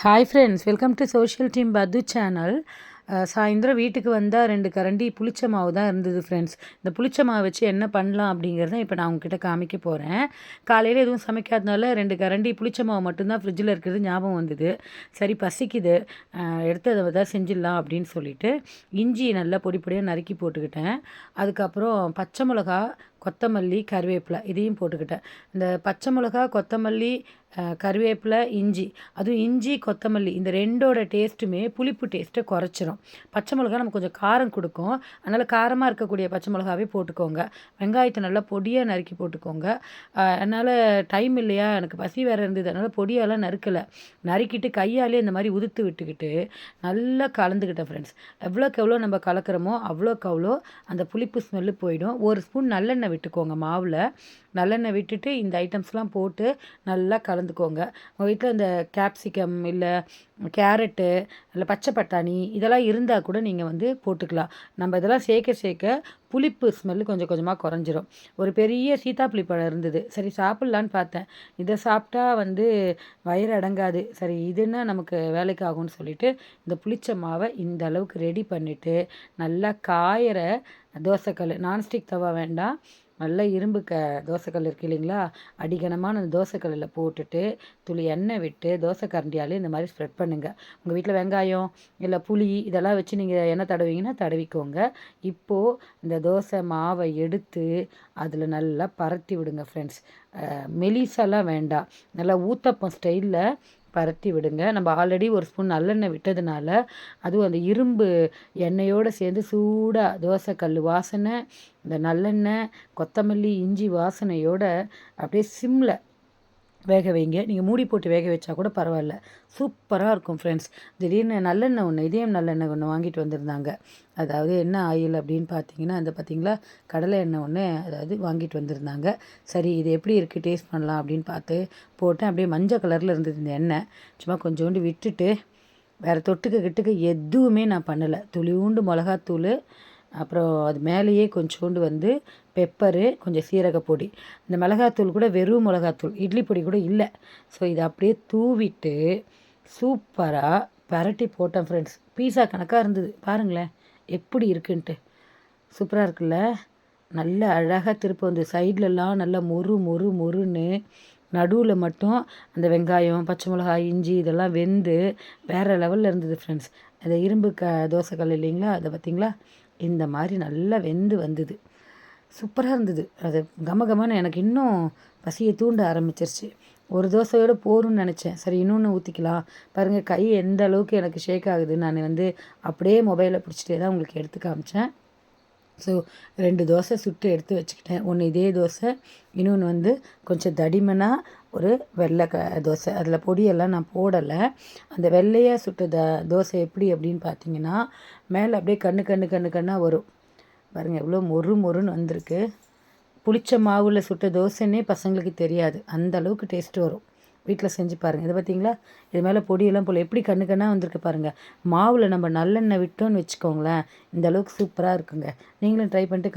Hi friends, welcome to social team பத்து channel. சாயந்தரம் வீட்டுக்கு வந்தால் 2 கரண்டி புளிச்ச மாவு தான் இருந்தது ஃப்ரெண்ட்ஸ். இந்த புளிச்ச மாவு வச்சு என்ன பண்ணலாம் அப்படிங்கிறத இப்போ நான் உங்ககிட்ட காமிக்க போகிறேன். காலையில் எதுவும் சமைக்காதனால 2 கரண்டி புளிச்ச மாவு மட்டும்தான் ஃப்ரிட்ஜில் இருக்கிறது ஞாபகம் வந்தது. சரி பசிக்குது, எடுத்து அதை தான் செஞ்சிடலாம் அப்படின்னு சொல்லிட்டு இஞ்சி நல்லா பொடி பொடியாக நறுக்கி போட்டுக்கிட்டேன். அதுக்கப்புறம் பச்சை மிளகா, கொத்தமல்லி, கருவேப்பிலை இதையும் போட்டுக்கிட்டேன். இந்த பச்சை மிளகா, கொத்தமல்லி, கருவேப்பிலை, இஞ்சி, அதுவும் இஞ்சி கொத்தமல்லி இந்த ரெண்டோட டேஸ்ட்டுமே புளிப்பு டேஸ்ட்டை குறைச்சிரும். பச்சை மிளகா நமக்கு கொஞ்சம் காரம் கொடுக்கும், அதனால் காரமாக இருக்கக்கூடிய பச்சை மிளகாவே போட்டுக்கோங்க. வெங்காயத்தை நல்லா பொடியாக நறுக்கி போட்டுக்கோங்க. அதனால் டைம் இல்லையா, எனக்கு பசி வேறு இருந்தது, அதனால் பொடியெல்லாம் நறுக்கிட்டு கையாலே இந்த மாதிரி உதுத்து விட்டுக்கிட்டு நல்லா கலந்துக்கிட்டேன் ஃப்ரெண்ட்ஸ். எவ்வளோக்கு எவ்வளோ நம்ம கலக்கிறோமோ அவ்வளோக்கு அவ்வளோ அந்த புளிப்பு ஸ்மெல்லு போயிடும். ஒரு ஸ்பூன் நல்லெண்ணெய் விட்டுக்கோங்க மாவில். நல்லெண்ணெய் விட்டுட்டு இந்த ஐட்டம்ஸ்லாம் போட்டு நல்லா கலந்துக்கோங்க. உங்கள் வீட்டில் இந்த கேப்சிகம் இல்லை கேரட்டு இல்லை பச்சை பட்டாணி இதெல்லாம் இருந்தால் கூட நீங்கள் வந்து போட்டுக்கலாம். நம்ம இதெல்லாம் சேர்க்க புளிப்பு ஸ்மெல்லு கொஞ்சம் கொஞ்சமாக குறைஞ்சிரும். ஒரு பெரிய சீத்தாப்புளி பழம் இருந்தது, சரி சாப்பிட்லான்னு பார்த்தேன். இதை சாப்பிட்டா வந்து வயிறு அடங்காது, சரி இதுன்னா நமக்கு வேலைக்கு ஆகும்னு சொல்லிட்டு இந்த புளிச்ச மாவை இந்த அளவுக்கு ரெடி பண்ணிவிட்டு நல்லா காயிற தோசைக்கல், நான்ஸ்டிக் தவா வேண்டாம், நல்ல இரும்பு தோசைக்கல் இருக்குது இல்லைங்களா, அடிகனமான அந்த தோசைக்கல்லில் போட்டுட்டு துளி எண்ணெய் விட்டு தோசை கரண்டியாலே இந்த மாதிரி ஸ்ப்ரெட் பண்ணுங்கள். உங்கள் வீட்டில் வெங்காயம் இல்லை புளி இதெல்லாம் வச்சு நீங்கள் எண்ணெய் தடவிங்கன்னா தடவிக்கோங்க. இப்போது இந்த தோசை மாவை எடுத்து அதில் நல்லா பரத்தி விடுங்க ஃப்ரெண்ட்ஸ். மெலிசாலாம் வேண்டாம், நல்லா ஊத்தப்பம் ஸ்டைலில் பரத்தி விடுங்க. நம்ம ஆல்ரெடி ஒரு ஸ்பூன் நல்லெண்ணெய் விட்டதுனால அதுவும் அந்த இரும்பு எண்ணெயோடு சேர்ந்து சூடாக தோசைக்கல் வாசனை, இந்த நல்லெண்ணெய், கொத்தமல்லி, இஞ்சி வாசனையோடு அப்படியே சிம்மில் வேக வைங்க. நீங்கள் மூடி போட்டு வேக வச்சா கூட பரவாயில்ல, சூப்பராக இருக்கும் ஃப்ரெண்ட்ஸ். திடீர்னு நல்லெண்ணெய் ஒன்று, இதயம் நல்லெண்ணெய் ஒன்று வாங்கிட்டு வந்திருந்தாங்க. அதாவது என்ன ஆயில் அப்படின்னு பார்த்தீங்கன்னா, அந்த பார்த்தீங்களா கடலை எண்ணெய் ஒன்று அதாவது வாங்கிட்டு வந்திருந்தாங்க. சரி இது எப்படி இருக்குது டேஸ்ட் பண்ணலாம் அப்படின்னு பார்த்து போட்டேன். அப்படியே மஞ்சள் கலரில் இருந்தது இந்த எண்ணெய். சும்மா கொஞ்சோண்டு விட்டுட்டு வேறு தொட்டுக்க எதுவுமே நான் பண்ணலை. துளியூண்டு மிளகாத்தூள், அப்புறம் அது மேலேயே கொஞ்சோண்டு வந்து பெப்பரு, கொஞ்சம் சீரகப்பொடி, இந்த மிளகாத்தூள் கூட வெறும் மிளகாத்தூள், இட்லி பொடி கூட இல்லை. ஸோ இதை அப்படியே தூவிட்டு சூப்பராக பரட்டி போட்டேன் ஃப்ரெண்ட்ஸ். பீஸா கணக்காக இருந்தது, பாருங்களேன் எப்படி இருக்குன்ட்டு. சூப்பராக இருக்குல்ல, நல்ல அழகாக திருப்ப வந்து சைட்லலாம் நல்லா மொறுன்னு, நடுவில் மட்டும் அந்த வெங்காயம், பச்சை மிளகாய், இஞ்சி இதெல்லாம் வெந்து வேறு லெவலில் இருந்தது ஃப்ரெண்ட்ஸ். அந்த இரும்பு தோசைக்கல் இல்லைங்களா, அதை பார்த்திங்களா இந்த மாதிரி நல்லா வெந்து வந்தது, சூப்பராக இருந்தது. அது கமகமான எனக்கு இன்னும் பசியை தூண்ட ஆரம்பிச்சிருச்சு. ஒரு தோசையோடு போரும்னு நினச்சேன், சரி இன்னொன்று ஊற்றிக்கலாம். பாருங்கள் கை எந்த அளவுக்கு எனக்கு ஷேக் ஆகுது. நான் வந்து அப்படியே மொபைலை பிடிச்சிட்டே தான் உங்களுக்கு எடுத்து காமிச்சேன். ஸோ 2 தோசை சுட்டு எடுத்து வச்சுக்கிட்டேன். ஒன்று இதே தோசை, இன்னொன்று வந்து கொஞ்சம் தடிமனாக ஒரு வெள்ளை தோசை. அதில் பொடியெல்லாம் நான் போடலை. அந்த வெள்ளையாக சுட்ட தோசை எப்படி அப்படின்னு பார்த்தீங்கன்னா மேலே அப்படியே கண்ணாக வரும். பாருங்கள் எவ்வளோ மொறுன்னு வந்திருக்கு. புளிச்ச மாவில் சுட்ட தோசைன்னே பசங்களுக்கு தெரியாது, அந்த அளவுக்கு டேஸ்ட்டு வரும். வீட்டில் செஞ்சு பாருங்கள். இதை பார்த்தீங்களா, இது மேலே பொடியெல்லாம் போல் எப்படி கண்ணாக வந்திருக்கு பாருங்கள். மாவில் நம்ம நல்லெண்ணெய் விட்டோன்னு வச்சுக்கோங்களேன், இந்த அளவுக்கு சூப்பராக இருக்குங்க. நீங்களும் ட்ரை பண்ணிட்டு